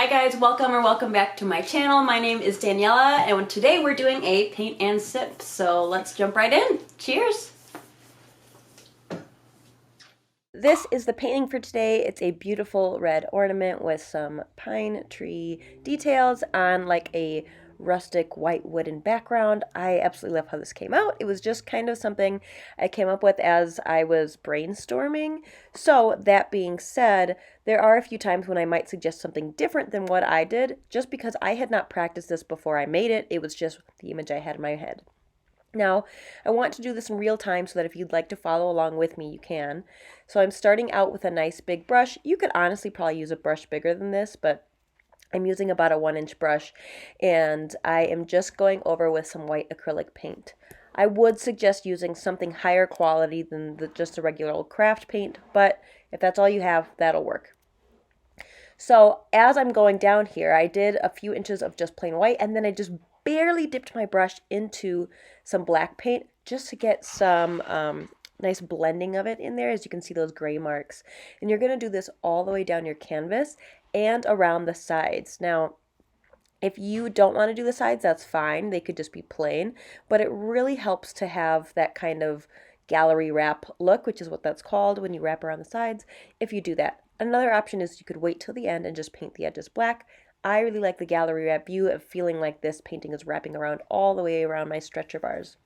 Hi guys, welcome back to my channel. My name is Daniela and today we're doing a paint and sip. So let's jump right in. Cheers! This is the painting for today. It's a beautiful red ornament with some pine tree details on like a rustic white wooden background. I absolutely love how this came out. It was just kind of something I came up with as I was brainstorming. So that being said, there are a few times when I might suggest something different than what I did just because I had not practiced this before I made it. It was just the image I had in my head. Now, I want to do this in real time so that if you'd like to follow along with me, you can. So I'm starting out with a nice big brush. You could honestly probably use a brush bigger than this, but I'm using about a 1-inch brush, and I am just going over with some white acrylic paint. I would suggest using something higher quality than just a regular old craft paint, but if that's all you have, that'll work. So as I'm going down here, I did a few inches of just plain white, and then I just barely dipped my brush into some black paint just to get some nice blending of it in there, as you can see those gray marks. And you're going to do this all the way down your canvas and around the sides. Now, if you don't want to do the sides, that's fine. They could just be plain, but it really helps to have that kind of gallery wrap look, which is what that's called when you wrap around the sides, if you do that. Another option is you could wait till the end and just paint the edges black. I really like the gallery wrap view of feeling like this painting is wrapping around all the way around my stretcher bars.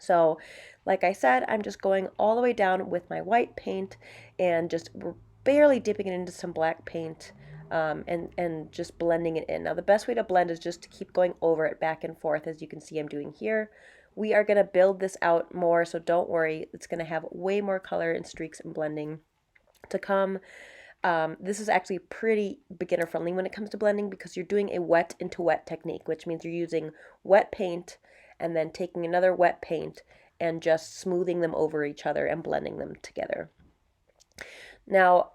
So, like I said, I'm just going all the way down with my white paint and just barely dipping it into some black paint and just blending it in. Now, the best way to blend is just to keep going over it back and forth, as you can see I'm doing here. We are going to build this out more, so don't worry. It's going to have way more color and streaks and blending to come. This is actually pretty beginner friendly when it comes to blending because you're doing a wet into wet technique, which means you're using wet paint and then taking another wet paint and just smoothing them over each other and blending them together. Now,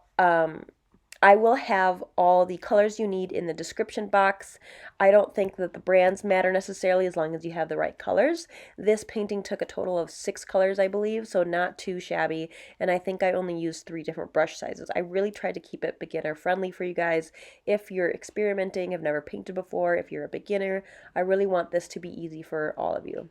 I will have all the colors you need in the description box. I don't think that the brands matter necessarily as long as you have the right colors. This painting took a total of 6 colors, I believe, so not too shabby, and I think I only used 3 different brush sizes. I really tried to keep it beginner friendly for you guys. If you're experimenting, have never painted before, if you're a beginner, I really want this to be easy for all of you.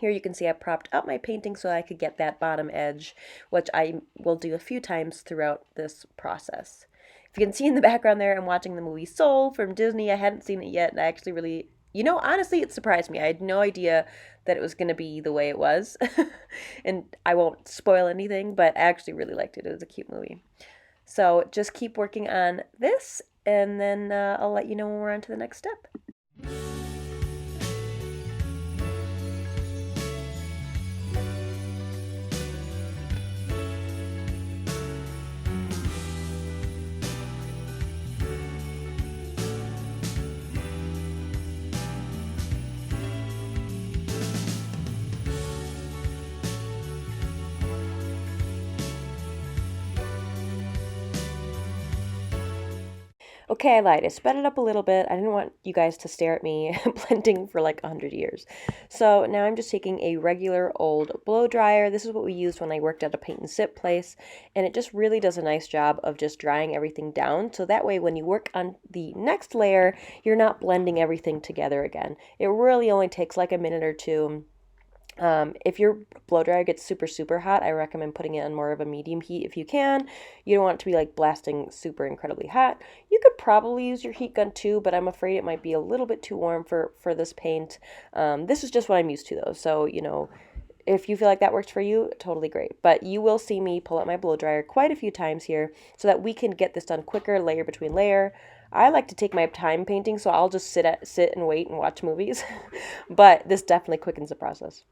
Here you can see I propped up my painting so I could get that bottom edge, which I will do a few times throughout this process. If you can see in the background there, I'm watching the movie Soul from Disney. I hadn't seen it yet, and I actually really, honestly, it surprised me. I had no idea that it was going to be the way it was. And I won't spoil anything, but I actually really liked it. It was a cute movie. So just keep working on this, and then I'll let you know when we're on to the next step. Okay, I lied. I sped it up a little bit. I didn't want you guys to stare at me blending for like 100 years. So now I'm just taking a regular old blow dryer. This is what we used when I worked at a paint and sip place, and it just really does a nice job of just drying everything down. So that way when you work on the next layer, you're not blending everything together again. It really only takes like a minute or two. If your blow dryer gets super hot, I recommend putting it on more of a medium heat if you can. You don't want it to be like blasting super incredibly hot. You could probably use your heat gun too, but I'm afraid it might be a little bit too warm for this paint. This is just what I'm used to though, so if you feel like that works for you, totally great. But you will see me pull out my blow dryer quite a few times here so that we can get this done quicker, layer between layer. I like to take my time painting, so I'll just sit and wait and watch movies. But this definitely quickens the process.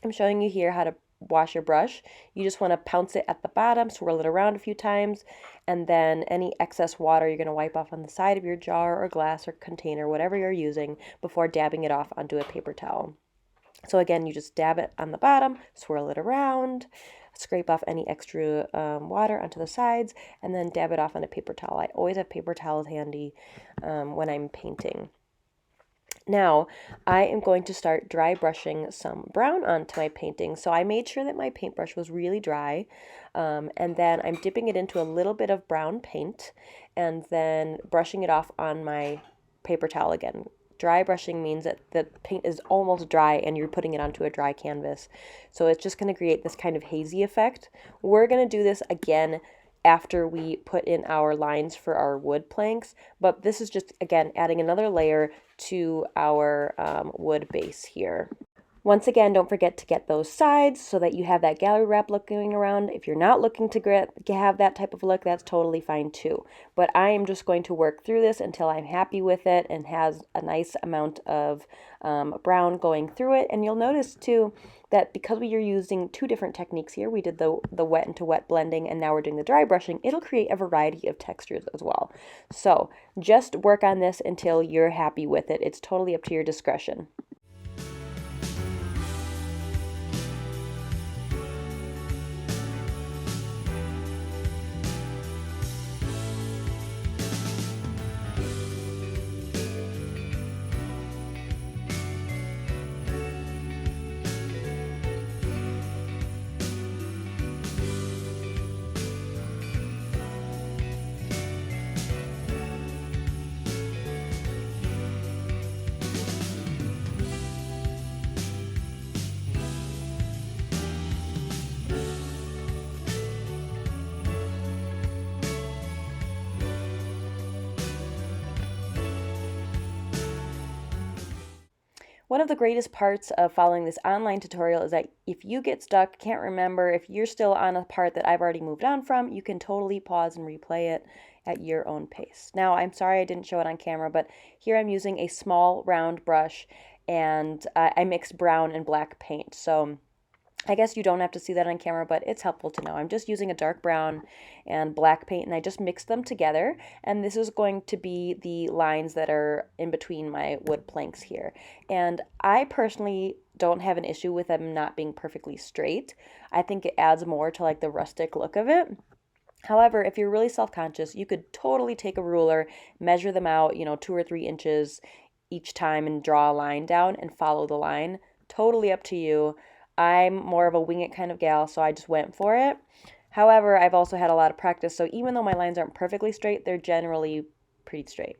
I'm showing you here how to wash your brush. You just want to pounce it at the bottom, swirl it around a few times, and then any excess water you're going to wipe off on the side of your jar or glass or container, whatever you're using, before dabbing it off onto a paper towel. So again, you just dab it on the bottom, swirl it around, scrape off any extra water onto the sides, and then dab it off on a paper towel. I always have paper towels handy when I'm painting. Now, I am going to start dry brushing some brown onto my painting. So I made sure that my paintbrush was really dry, and then I'm dipping it into a little bit of brown paint and then brushing it off on my paper towel again. Dry brushing means that the paint is almost dry and you're putting it onto a dry canvas. So it's just going to create this kind of hazy effect. We're going to do this again after we put in our lines for our wood planks, but this is just, again, adding another layer to our wood base here. Once again, don't forget to get those sides so that you have that gallery wrap look going around. If you're not looking to have that type of look, that's totally fine too. But I am just going to work through this until I'm happy with it and has a nice amount of brown going through it. And you'll notice too that because we are using two different techniques here, we did the wet into wet blending and now we're doing the dry brushing, it'll create a variety of textures as well. So just work on this until you're happy with it. It's totally up to your discretion. One of the greatest parts of following this online tutorial is that if you get stuck, can't remember, if you're still on a part that I've already moved on from, you can totally pause and replay it at your own pace. Now, I'm sorry I didn't show it on camera, but here I'm using a small round brush and I mixed brown and black paint. So I guess you don't have to see that on camera, but it's helpful to know. I'm just using a dark brown and black paint, and I just mixed them together, and this is going to be the lines that are in between my wood planks here. And I personally don't have an issue with them not being perfectly straight. I think it adds more to like the rustic look of it. However, if you're really self-conscious, you could totally take a ruler, measure them out, 2 or 3 inches each time and draw a line down and follow the line. Totally up to you. I'm more of a wing it kind of gal, so I just went for it. However, I've also had a lot of practice, so even though my lines aren't perfectly straight, they're generally pretty straight.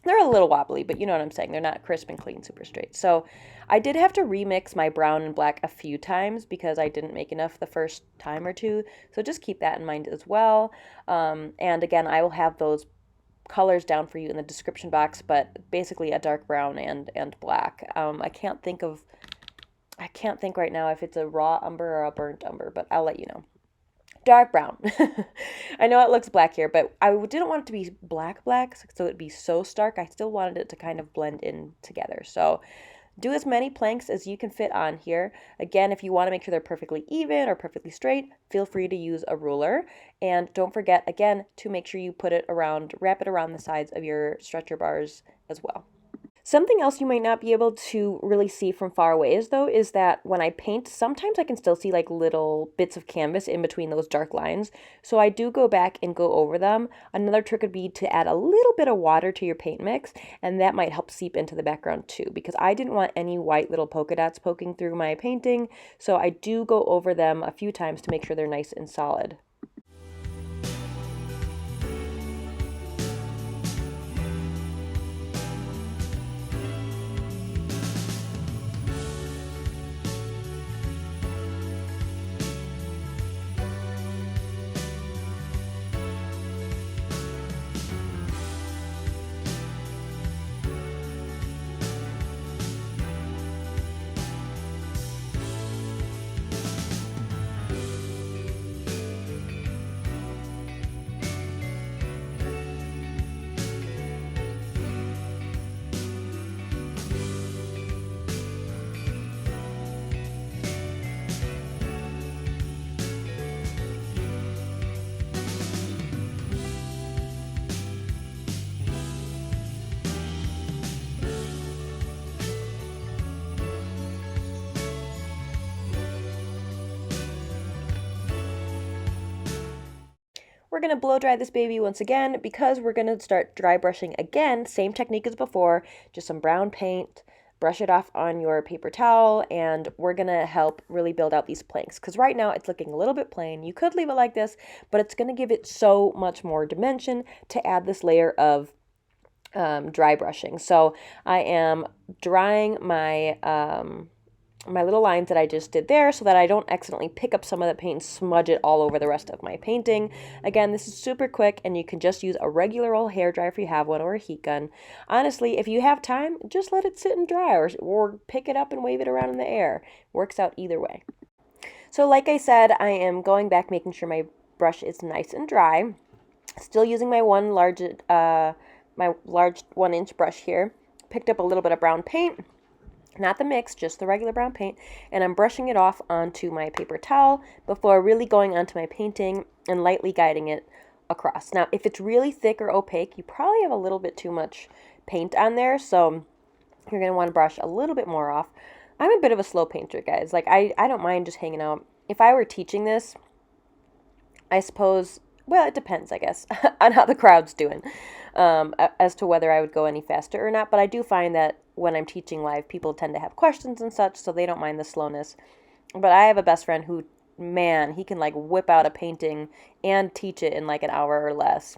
They're a little wobbly, but you know what I'm saying. They're not crisp and clean, super straight. So I did have to remix my brown and black a few times because I didn't make enough the first time or two. So just keep that in mind as well. And again, I will have those colors down for you in the description box, but basically a dark brown and black. I can't think right now if it's a raw umber or a burnt umber, but I'll let you know. Dark brown. I know it looks black here, but I didn't want it to be black, so it'd be so stark. I still wanted it to kind of blend in together. So do as many planks as you can fit on here. Again, if you want to make sure they're perfectly even or perfectly straight, feel free to use a ruler. And don't forget, again, to make sure you wrap it around the sides of your stretcher bars as well. Something else you might not be able to really see from far away is that when I paint, sometimes I can still see like little bits of canvas in between those dark lines. So I do go back and go over them. Another trick would be to add a little bit of water to your paint mix, and that might help seep into the background too, because I didn't want any white little polka dots poking through my painting. So I do go over them a few times to make sure they're nice and solid. we're going to blow dry this baby once again because we're going to start dry brushing again. Same technique as before, just some brown paint. Brush it off on your paper towel, and we're going to help really build out these planks because right now it's looking a little bit plain. You could leave it like this, but it's going to give it so much more dimension to add this layer of dry brushing. So I am drying my my little lines that I just did there so that I don't accidentally pick up some of the paint and smudge it all over the rest of my painting. Again, this is super quick and you can just use a regular old hairdryer if you have one, or a heat gun. Honestly, if you have time, just let it sit and dry, or pick it up and wave it around in the air. Works out either way. So like I said, I am going back, making sure my brush is nice and dry. Still using my large 1-inch brush here. Picked up a little bit of brown paint. Not the mix, just the regular brown paint, and I'm brushing it off onto my paper towel before really going onto my painting and lightly guiding it across. Now, if it's really thick or opaque, you probably have a little bit too much paint on there, so you're going to want to brush a little bit more off. I'm a bit of a slow painter, guys. Like, I don't mind just hanging out. If I were teaching this, I suppose, well, it depends, I guess, on how the crowd's doing, as to whether I would go any faster or not. But I do find that when I'm teaching live, people tend to have questions and such, so they don't mind the slowness. But I have a best friend who, man, he can like whip out a painting and teach it in like an hour or less,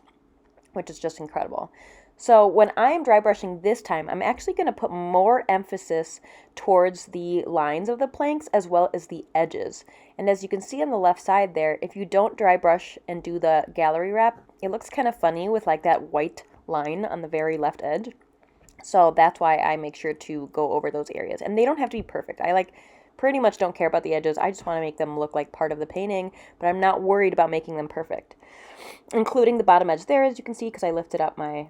which is just incredible. So when I'm dry brushing this time, I'm actually going to put more emphasis towards the lines of the planks as well as the edges. And as you can see on the left side there, if you don't dry brush and do the gallery wrap, it looks kind of funny with like that white line on the very left edge. So that's why I make sure to go over those areas. And they don't have to be perfect. I like pretty much don't care about the edges. I just want to make them look like part of the painting, but I'm not worried about making them perfect. Including the bottom edge there, as you can see, because I lifted up my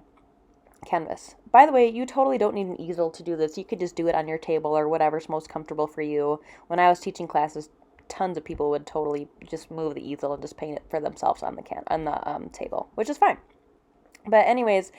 canvas. By the way, you totally don't need an easel to do this. You could just do it on your table or whatever's most comfortable for you. When I was teaching classes, tons of people would totally just move the easel and just paint it for themselves on the table, which is fine. But anyways,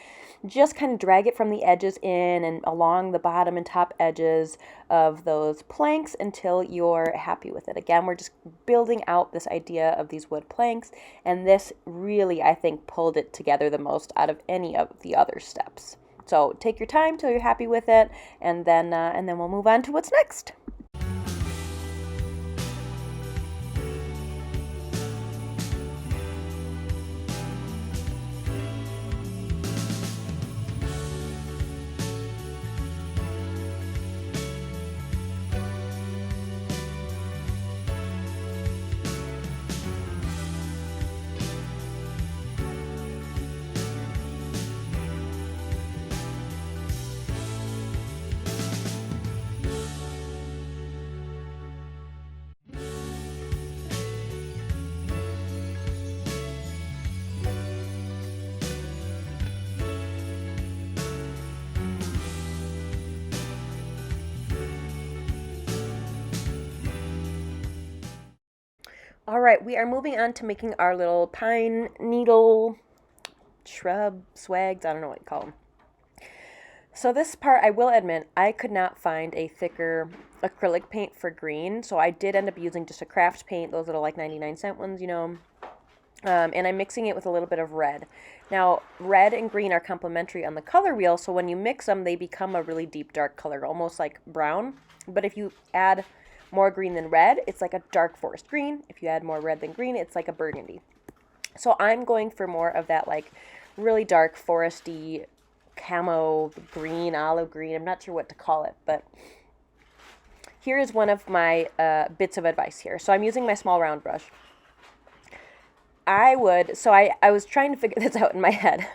just kind of drag it from the edges in and along the bottom and top edges of those planks until you're happy with it. Again, we're just building out this idea of these wood planks, and this really, I think, pulled it together the most out of any of the other steps. So take your time till you're happy with it, and then we'll move on to what's next. All right, we are moving on to making our little pine needle shrub swags. I don't know what you call them. So this part, I will admit, I could not find a thicker acrylic paint for green, so I did end up using just a craft paint, those little like 99-cent ones, you know, and I'm mixing it with a little bit of red. Now, red and green are complementary on the color wheel, so when you mix them, they become a really deep, dark color, almost like brown. But if you add more green than red, it's like a dark forest green. If you add more red than green, it's like a burgundy. So I'm going for more of that like really dark foresty camo green, olive green. I'm not sure what to call it, but here is one of my bits of advice here. So I'm using my small round brush. I was trying to figure this out in my head.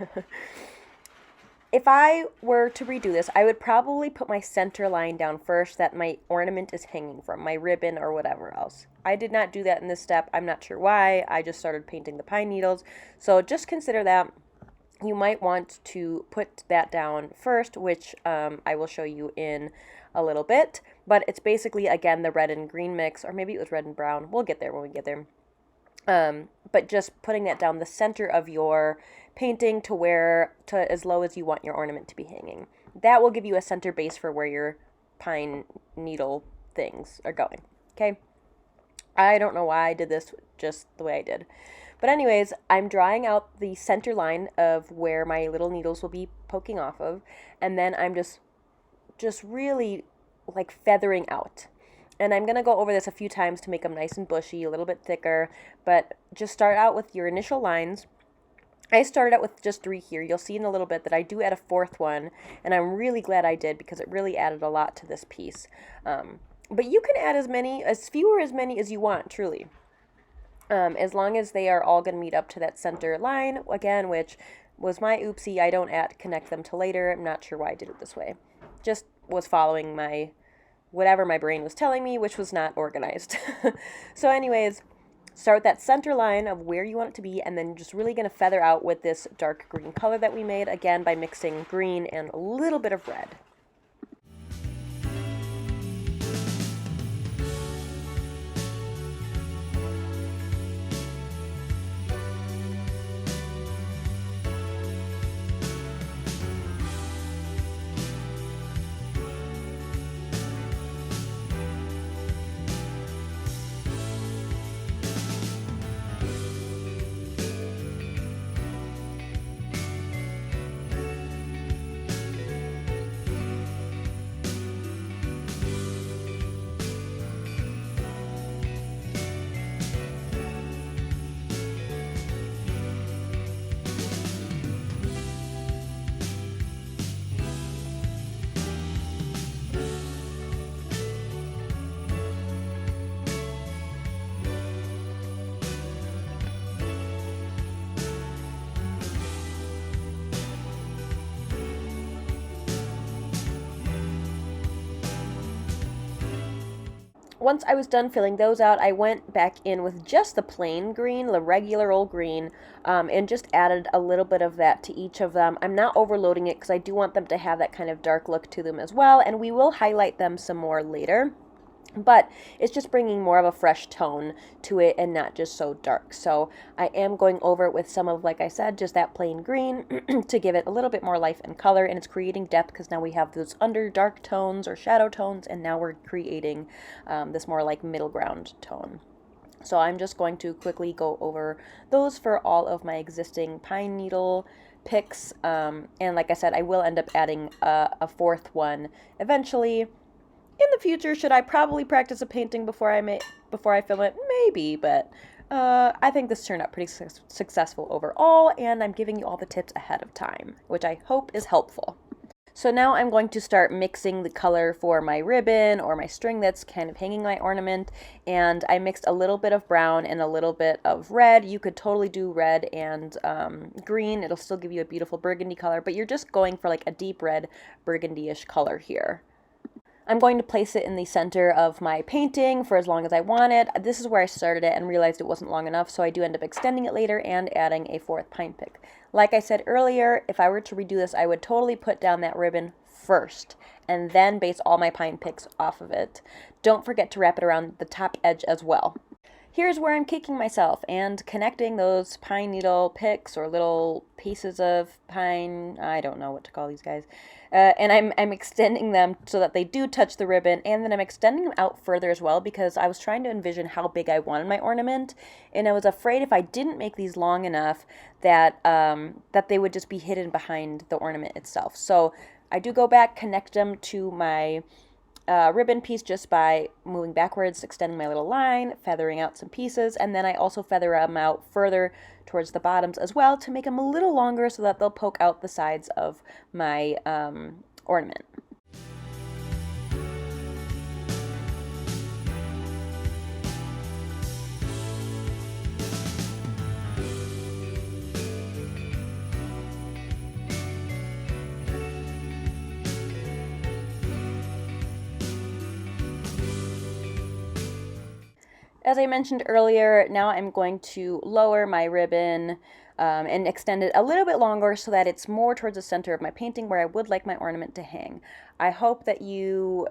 If I were to redo this, I would probably put my center line down first that my ornament is hanging from, my ribbon or whatever else. I did not do that in this step. I'm not sure why. I just started painting the pine needles. So just consider that. You might want to put that down first, which I will show you in a little bit. But it's basically, again, the red and green mix, or maybe it was red and brown. We'll get there when we get there. But just putting that down the center of your painting to as low as you want your ornament to be hanging. That will give you a center base for where your pine needle things are going. Okay? I don't know why I did this just the way I did. But anyways, I'm drawing out the center line of where my little needles will be poking off of, and then I'm just really like feathering out. And I'm going to go over this a few times to make them nice and bushy, a little bit thicker, but just start out with your initial lines. I started out with just 3 here. You'll see in a little bit that I do add a 4th one, and I'm really glad I did because it really added a lot to this piece. But you can add as few or as many as you want, truly. As long as they are all going to meet up to that center line, again, which was my oopsie. I don't connect them to later. I'm not sure why I did it this way. Just was following whatever my brain was telling me, which was not organized. So anyways, start with that center line of where you want it to be, and then you're just really going to feather out with this dark green color that we made, again, by mixing green and a little bit of red. Once I was done filling those out, I went back in with just the plain green, the regular old green, and just added a little bit of that to each of them. I'm not overloading it because I do want them to have that kind of dark look to them as well, and we will highlight them some more later. But it's just bringing more of a fresh tone to it and not just so dark. So I am going over it with some of, like I said, just that plain green to give it a little bit more life and color, and it's creating depth because now we have those under dark tones or shadow tones, and now we're creating this more like middle ground tone. So I'm just going to quickly go over those for all of my existing pine needle picks, and like I said, I will end up adding a 4th one eventually. In the future, should I probably practice a painting before I film it? Maybe, but I think this turned out pretty successful overall, and I'm giving you all the tips ahead of time, which I hope is helpful. So now I'm going to start mixing the color for my ribbon or my string that's kind of hanging my ornament, and I mixed a little bit of brown and a little bit of red. You could totally do red and green. It'll still give you a beautiful burgundy color, but you're just going for like a deep red burgundy-ish color here. I'm going to place it in the center of my painting for as long as I want it. This is where I started it and realized it wasn't long enough, so I do end up extending it later and adding a 4th pine pick. Like I said earlier, if I were to redo this, I would totally put down that ribbon first and then base all my pine picks off of it. Don't forget to wrap it around the top edge as well. Here's where I'm kicking myself and connecting those pine needle picks or little pieces of pine, I don't know what to call these guys, and I'm extending them so that they do touch the ribbon, and then I'm extending them out further as well because I was trying to envision how big I wanted my ornament, and I was afraid if I didn't make these long enough that they would just be hidden behind the ornament itself. So I do go back, connect them to my ribbon piece just by moving backwards, extending my little line, feathering out some pieces, and then I also feather them out further towards the bottoms as well to make them a little longer so that they'll poke out the sides of my ornament. As I mentioned earlier, now I'm going to lower my ribbon and extend it a little bit longer so that it's more towards the center of my painting where I would like my ornament to hang. I hope that you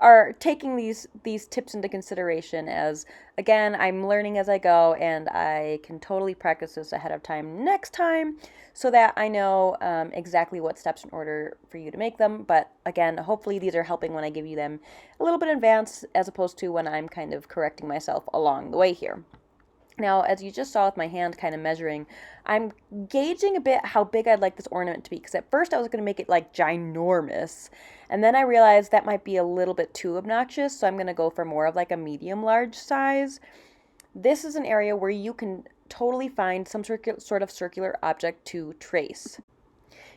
are taking these tips into consideration as, again, I'm learning as I go, and I can totally practice this ahead of time next time so that I know exactly what steps in order for you to make them. But again, hopefully these are helping when I give you them a little bit in advance as opposed to when I'm kind of correcting myself along the way here. Now, as you just saw with my hand kind of measuring, I'm gauging a bit how big I'd like this ornament to be, because at first I was going to make it like ginormous, and then I realized that might be a little bit too obnoxious, so I'm going to go for more of like a medium large size. This is an area where you can totally find some sort of circular object to trace.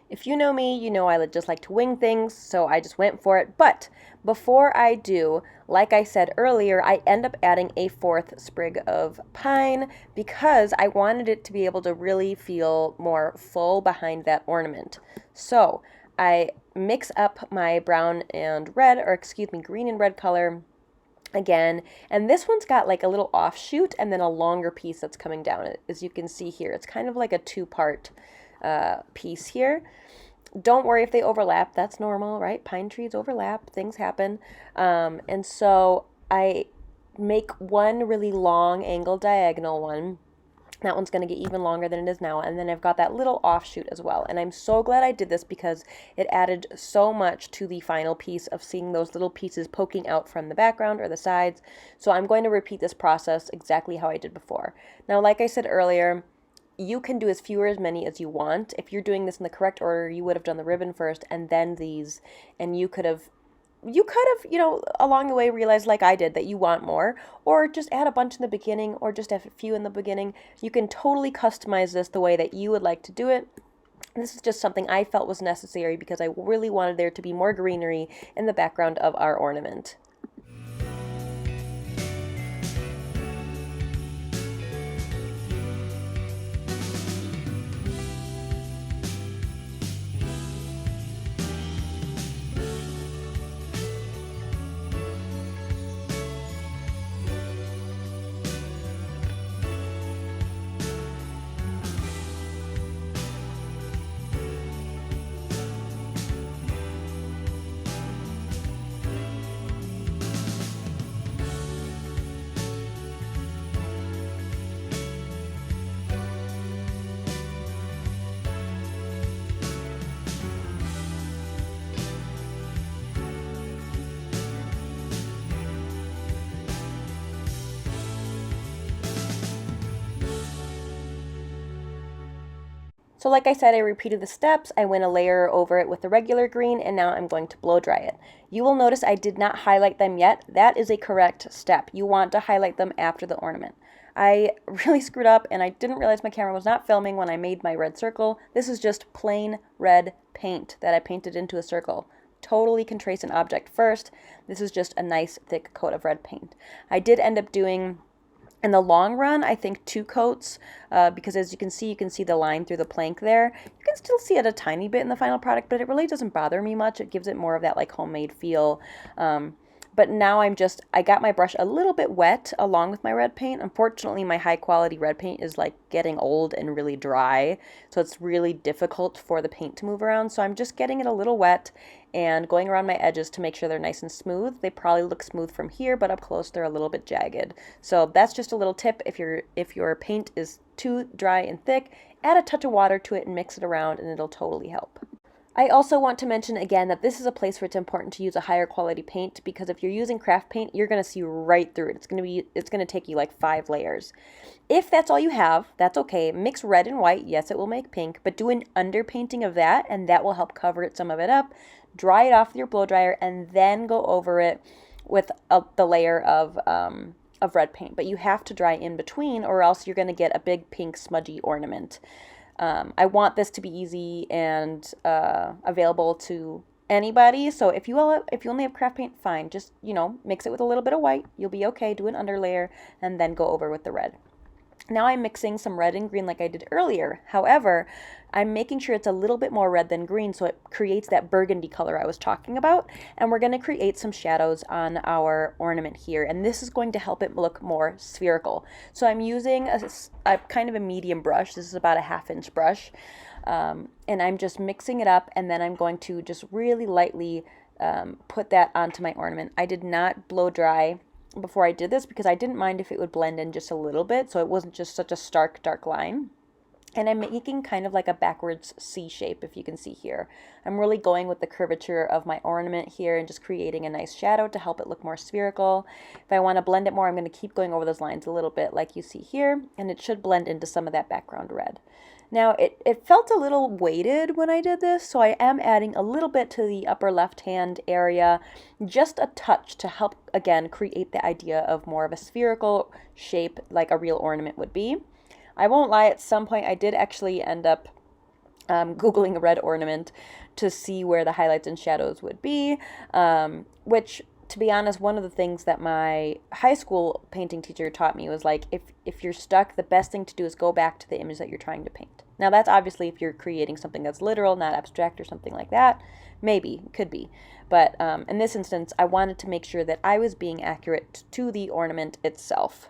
If you know me, you know I just like to wing things, so I just went for it. But before I do, like I said earlier, I end up adding a 4th sprig of pine because I wanted it to be able to really feel more full behind that ornament. So I mix up my brown and red, or excuse me, green and red color again, and this one's got like a little offshoot and then a longer piece that's coming down. As you can see here, it's kind of like a 2-part piece here. Don't worry if they overlap, that's normal, right? Pine trees overlap, things happen. And so I make one really long angled diagonal one. That one's going to get even longer than it is now, and then I've got that little offshoot as well. And I'm so glad I did this because it added so much to the final piece of seeing those little pieces poking out from the background or the sides. So I'm going to repeat this process exactly how I did before. Now, like I said earlier, you can do as few or as many as you want. If you're doing this in the correct order, you would have done the ribbon first and then these, and you could have, along the way realize like I did that you want more, or just add a bunch in the beginning, or just add a few in the beginning. You can totally customize this the way that you would like to do it. This is just something I felt was necessary because I really wanted there to be more greenery in the background of our ornament. So like I said, I repeated the steps. I went a layer over it with the regular green, and now I'm going to blow dry it. You will notice I did not highlight them yet. That is a correct step. You want to highlight them after the ornament. I really screwed up, and I didn't realize my camera was not filming when I made my red circle. This is just plain red paint that I painted into a circle. Totally can trace an object first. This is just a nice thick coat of red paint. I did end up doing, in the long run, I think 2 coats, because as you can see the line through the plank there. You can still see it a tiny bit in the final product, but it really doesn't bother me much. It gives it more of that like homemade feel. But now I got my brush a little bit wet along with my red paint. Unfortunately, my high quality red paint is like getting old and really dry, so it's really difficult for the paint to move around. So I'm just getting it a little wet and going around my edges to make sure they're nice and smooth. They probably look smooth from here, but up close they're a little bit jagged. So that's just a little tip. If your paint is too dry and thick, add a touch of water to it and mix it around, and it'll totally help. I also want to mention again that this is a place where it's important to use a higher quality paint, because if you're using craft paint, you're going to see right through it. It's going to take you like 5 layers. If that's all you have, that's okay. Mix red and white. Yes, it will make pink, but do an underpainting of that, and that will help cover some of it up. Dry it off with your blow dryer, and then go over it with the layer of red paint. But you have to dry in between, or else you're going to get a big pink smudgy ornament. I want this to be easy and available to anybody. So if you only have craft paint, fine. Just, mix it with a little bit of white. You'll be okay. Do an underlayer and then go over with the red. Now I'm mixing some red and green like I did earlier. However, I'm making sure it's a little bit more red than green so it creates that burgundy color I was talking about. And we're going to create some shadows on our ornament here. And this is going to help it look more spherical. So I'm using a kind of a medium brush. This is about a 1/2 inch brush. And I'm just mixing it up, and then I'm going to just really lightly put that onto my ornament. I did not blow dry before I did this because I didn't mind if it would blend in just a little bit, so it wasn't just such a stark dark line. And I'm making kind of like a backwards C shape, if you can see here. I'm really going with the curvature of my ornament here and just creating a nice shadow to help it look more spherical. If I want to blend it more, I'm going to keep going over those lines a little bit like you see here, and it should blend into some of that background red. Now, it felt a little weighted when I did this, so I am adding a little bit to the upper left-hand area, just a touch to help, again, create the idea of more of a spherical shape like a real ornament would be. I won't lie, at some point I did actually end up Googling a red ornament to see where the highlights and shadows would be, which, to be honest, one of the things that my high school painting teacher taught me was like, if you're stuck, the best thing to do is go back to the image that you're trying to paint. Now, that's obviously if you're creating something that's literal, not abstract or something like that. Maybe, could be. But in this instance, I wanted to make sure that I was being accurate to the ornament itself.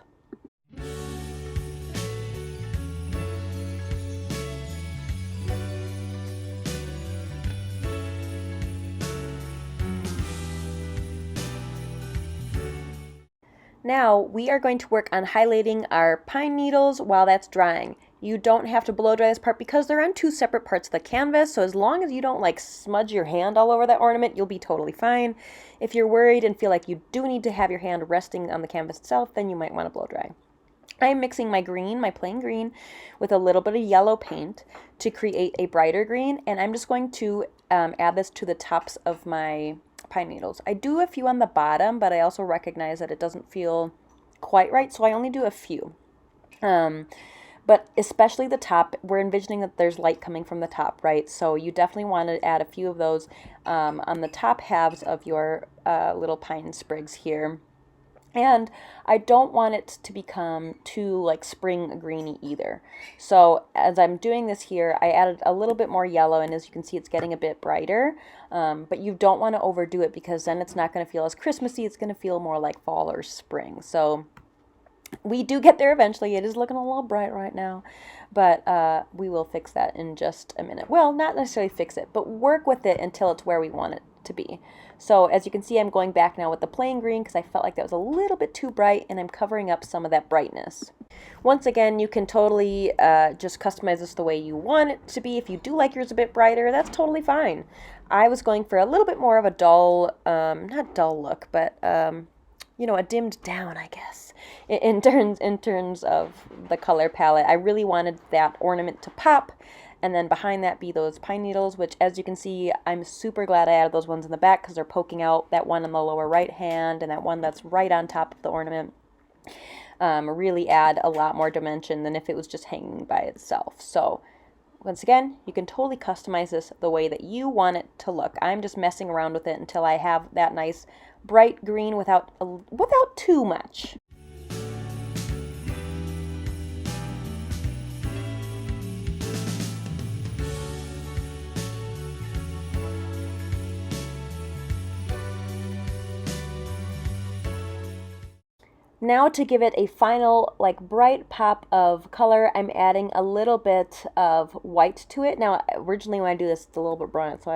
Now we are going to work on highlighting our pine needles while that's drying. You don't have to blow dry this part because they're on two separate parts of the canvas, so as long as you don't like smudge your hand all over that ornament, you'll be totally fine. If you're worried and feel like you do need to have your hand resting on the canvas itself, then you might want to blow dry. I'm mixing my green, my plain green, with a little bit of yellow paint to create a brighter green, and I'm just going to add this to the tops of my pine needles. I do a few on the bottom, but I also recognize that it doesn't feel quite right, so I only do a few. But especially the top, we're envisioning that there's light coming from the top, right? So you definitely want to add a few of those on the top halves of your little pine sprigs here. And I don't want it to become too like spring greeny either. So as I'm doing this here, I added a little bit more yellow, and as you can see, it's getting a bit brighter. But you don't want to overdo it because then it's not going to feel as Christmassy. It's going to feel more like fall or spring. So we do get there eventually. It is looking a little bright right now, but we will fix that in just a minute. Well, not necessarily fix it, but work with it until it's where we want it to be. So as you can see, I'm going back now with the plain green because I felt like that was a little bit too bright, and I'm covering up some of that brightness. Once again, you can totally just customize this the way you want it to be. If you do like yours a bit brighter, that's totally fine. I was going for a little bit more of a dull, not dull look, but you know, a dimmed down, I guess, in terms of the color palette. I really wanted that ornament to pop, and then behind that be those pine needles, which, as you can see, I'm super glad I added those ones in the back because they're poking out, that one in the lower right hand and that one that's right on top of the ornament. Really add a lot more dimension than if it was just hanging by itself. So once again, you can totally customize this the way that you want it to look. I'm just messing around with it until I have that nice bright green without too much. Now to give it a final like bright pop of color, I'm adding a little bit of white to it. Now originally when I do this, it's a little bit brown, so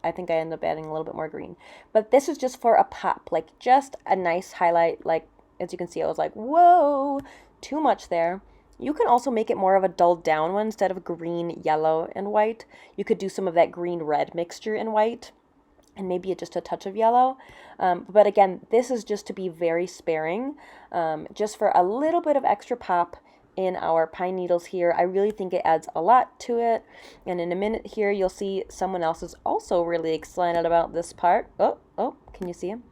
I think I end up adding a little bit more green. But this is just for a pop, like just a nice highlight. Like as you can see, I was like, whoa, too much there. You can also make it more of a dulled down one instead of green, yellow, and white. You could do some of that green-red mixture in white, and maybe just a touch of yellow. But again, this is just to be very sparing, just for a little bit of extra pop in our pine needles here. I really think it adds a lot to it. And in a minute here, you'll see someone else is also really excited about this part. Oh, can you see him?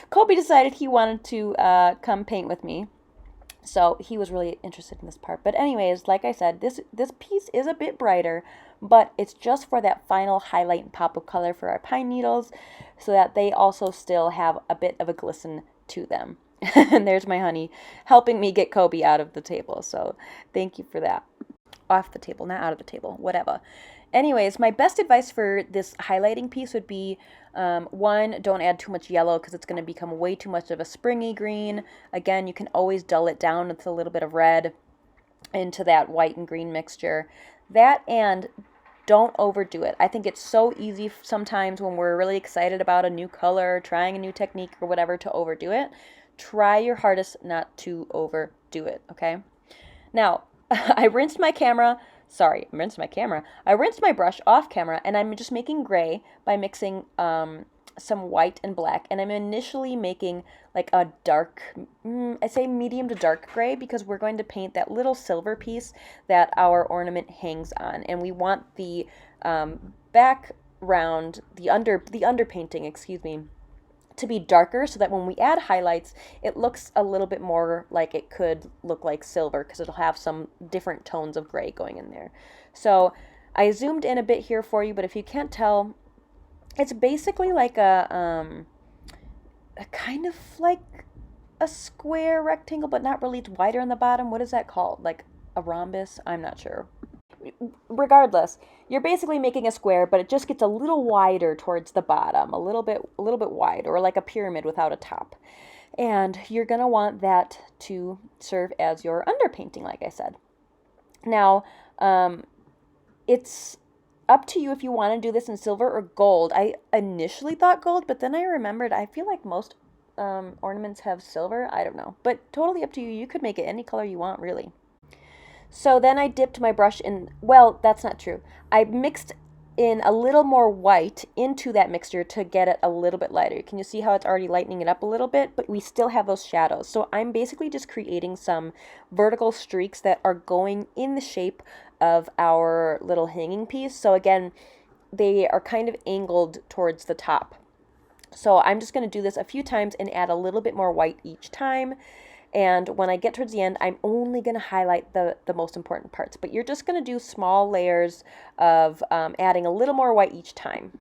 Colby decided he wanted to come paint with me. So he was really interested in this part. But anyways, like I said, this piece is a bit brighter, but it's just for that final highlight and pop of color for our pine needles so that they also still have a bit of a glisten to them. And there's my honey helping me get Kobe out of the table. So thank you for that. Off the table, not out of the table, whatever. Anyways, my best advice for this highlighting piece would be, one, don't add too much yellow because it's going to become way too much of a springy green. Again, you can always dull it down with a little bit of red into that white and green mixture. That, and don't overdo it. I think it's so easy sometimes when we're really excited about a new color, trying a new technique or whatever, to overdo it. Try your hardest not to overdo it, okay? Now, I rinsed my camera. Sorry, I rinsed my camera. I rinsed my brush off camera, and I'm just making gray by mixing some white and black. And I'm initially making like a dark, I say medium to dark gray, because we're going to paint that little silver piece that our ornament hangs on, and we want the background, the underpainting, excuse me, to be darker, so that when we add highlights, it looks a little bit more like it could look like silver, because it'll have some different tones of gray going in there. So I zoomed in a bit here for you, but if you can't tell, it's basically like a kind of like a square rectangle, but not really. It's wider on the bottom. What is that called? Like a rhombus? I'm not sure. Regardless, you're basically making a square, but it just gets a little wider towards the bottom, a little bit wide, or like a pyramid without a top. And you're going to want that to serve as your underpainting, like I said. Now, it's up to you if you want to do this in silver or gold. I initially thought gold, but then I remembered I feel like most ornaments have silver. I don't know, but totally up to you. You could make it any color you want, really. So then I dipped my brush in, well, that's not true. I mixed in a little more white into that mixture to get it a little bit lighter. Can you see how it's already lightening it up a little bit? But we still have those shadows. So I'm basically just creating some vertical streaks that are going in the shape of our little hanging piece. So again, they are kind of angled towards the top. So I'm just going to do this a few times and add a little bit more white each time. And when I get towards the end, I'm only going to highlight the most important parts. But you're just going to do small layers of adding a little more white each time.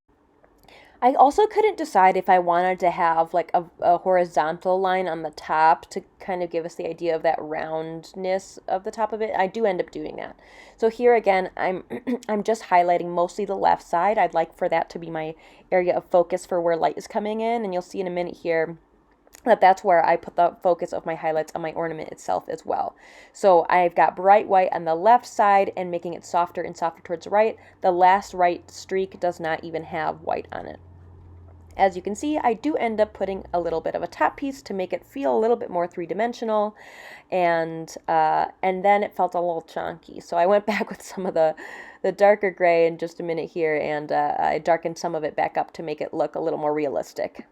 I also couldn't decide if I wanted to have like a horizontal line on the top to kind of give us the idea of that roundness of the top of it. I do end up doing that. So here again, I'm I'm just highlighting mostly the left side. I'd like for that to be my area of focus for where light is coming in. And you'll see in a minute here that's where I put the focus of my highlights on my ornament itself as well. So I've got bright white on the left side and making it softer and softer towards the right. The last right streak does not even have white on it. As you can see, I do end up putting a little bit of a top piece to make it feel a little bit more three-dimensional, and then it felt a little chunky. So I went back with some of the darker gray in just a minute here, and I darkened some of it back up to make it look a little more realistic.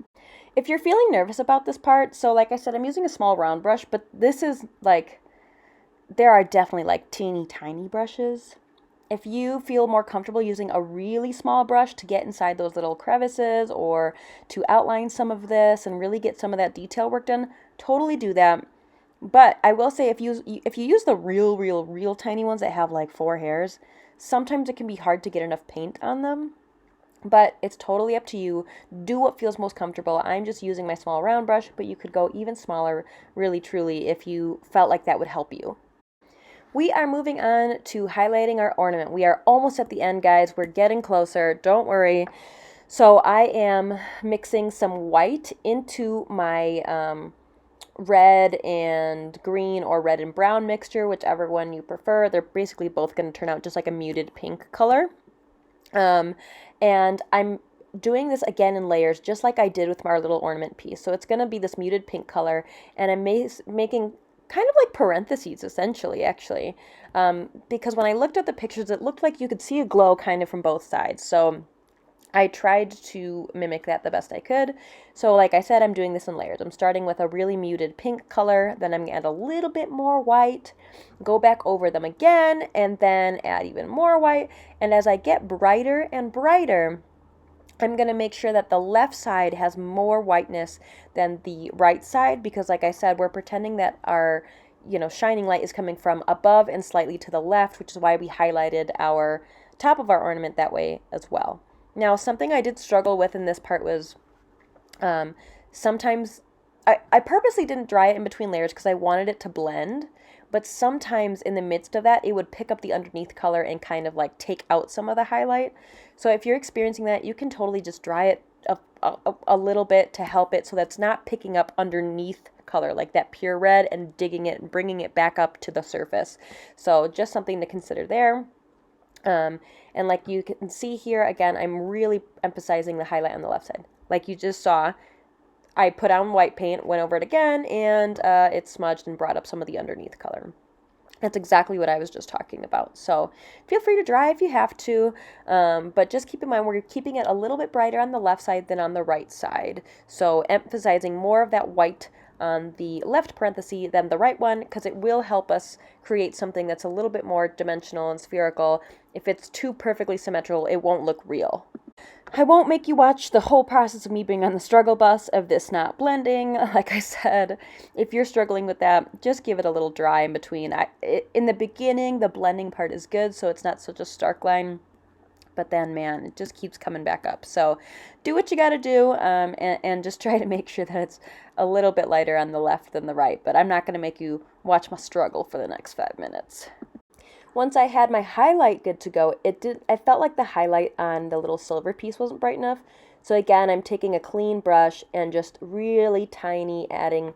If you're feeling nervous about this part, so like I said, I'm using a small round brush, but this is like, there are definitely like teeny tiny brushes. If you feel more comfortable using a really small brush to get inside those little crevices or to outline some of this and really get some of that detail work done, totally do that. But I will say if you use the real tiny ones that have like 4 hairs, sometimes it can be hard to get enough paint on them. But it's totally up to you. Do what feels most comfortable. I'm just using my small round brush, but you could go even smaller, really truly, if you felt like that would help you. We are moving on to highlighting our ornament. We are almost at the end, guys. We're getting closer. Don't worry. So I am mixing some white into my red and green or red and brown mixture, whichever one you prefer. They're basically both going to turn out just like a muted pink color. And I'm doing this again in layers, just like I did with our little ornament piece. So it's going to be this muted pink color, and I'm making kind of like parentheses, essentially, actually. Because when I looked at the pictures, it looked like you could see a glow kind of from both sides. So I tried to mimic that the best I could. So like I said, I'm doing this in layers. I'm starting with a really muted pink color, then I'm going to add a little bit more white, go back over them again, and then add even more white. And as I get brighter and brighter, I'm going to make sure that the left side has more whiteness than the right side, because like I said, we're pretending that our shining light is coming from above and slightly to the left, which is why we highlighted our top of our ornament that way as well. Now, something I did struggle with in this part was sometimes I purposely didn't dry it in between layers because I wanted it to blend, but sometimes in the midst of that, it would pick up the underneath color and kind of like take out some of the highlight. So if you're experiencing that, you can totally just dry it a little bit to help it so that's not picking up underneath color like that pure red and digging it and bringing it back up to the surface. So just something to consider there. And like you can see here, again, I'm really emphasizing the highlight on the left side. Like you just saw, I put on white paint, went over it again, and it smudged and brought up some of the underneath color. That's exactly what I was just talking about. So feel free to dry if you have to, but just keep in mind we're keeping it a little bit brighter on the left side than on the right side. So emphasizing more of that white on the left parenthesis than the right one, because it will help us create something that's a little bit more dimensional and spherical. If it's too perfectly symmetrical, it won't look real. I won't make you watch the whole process of me being on the struggle bus of this not blending. Like I said, if you're struggling with that, just give it a little dry in between. In the beginning, the blending part is good, so it's not such a stark line. But then, man, it just keeps coming back up. So do what you got to do, and just try to make sure that it's a little bit lighter on the left than the right. But I'm not going to make you watch my struggle for the next 5 minutes. Once I had my highlight good to go, I felt like the highlight on the little silver piece wasn't bright enough. So again, I'm taking a clean brush and just really tiny, adding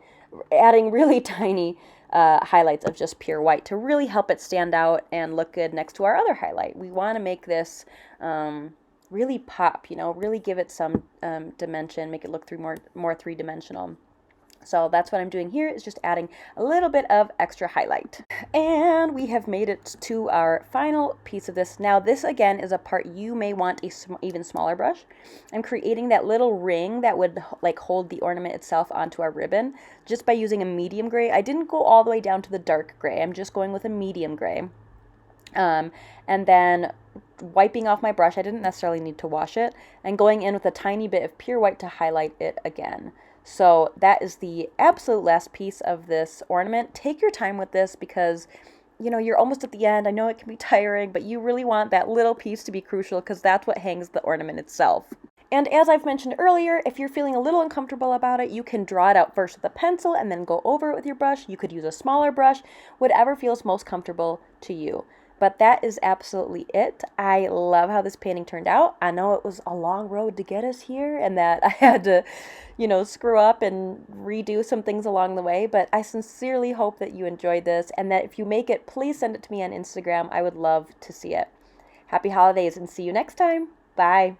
really tiny highlights of just pure white to really help it stand out and look good next to our other highlight. We want to make this really pop, really give it some dimension, make it look more three-dimensional. So that's what I'm doing here, is just adding a little bit of extra highlight. And we have made it to our final piece of this. Now this again is a part you may want a even smaller brush. I'm creating that little ring that would like hold the ornament itself onto our ribbon just by using a medium gray. I didn't go all the way down to the dark gray. I'm just going with a medium gray. And then wiping off my brush, I didn't necessarily need to wash it, and going in with a tiny bit of pure white to highlight it again. So that is the absolute last piece of this ornament. Take your time with this because, you're almost at the end. I know it can be tiring, but you really want that little piece to be crucial because that's what hangs the ornament itself. And as I've mentioned earlier, if you're feeling a little uncomfortable about it, you can draw it out first with a pencil and then go over it with your brush. You could use a smaller brush, whatever feels most comfortable to you. But that is absolutely it. I love how this painting turned out. I know it was a long road to get us here and that I had to, screw up and redo some things along the way. But I sincerely hope that you enjoyed this and that if you make it, please send it to me on Instagram. I would love to see it. Happy holidays and see you next time. Bye.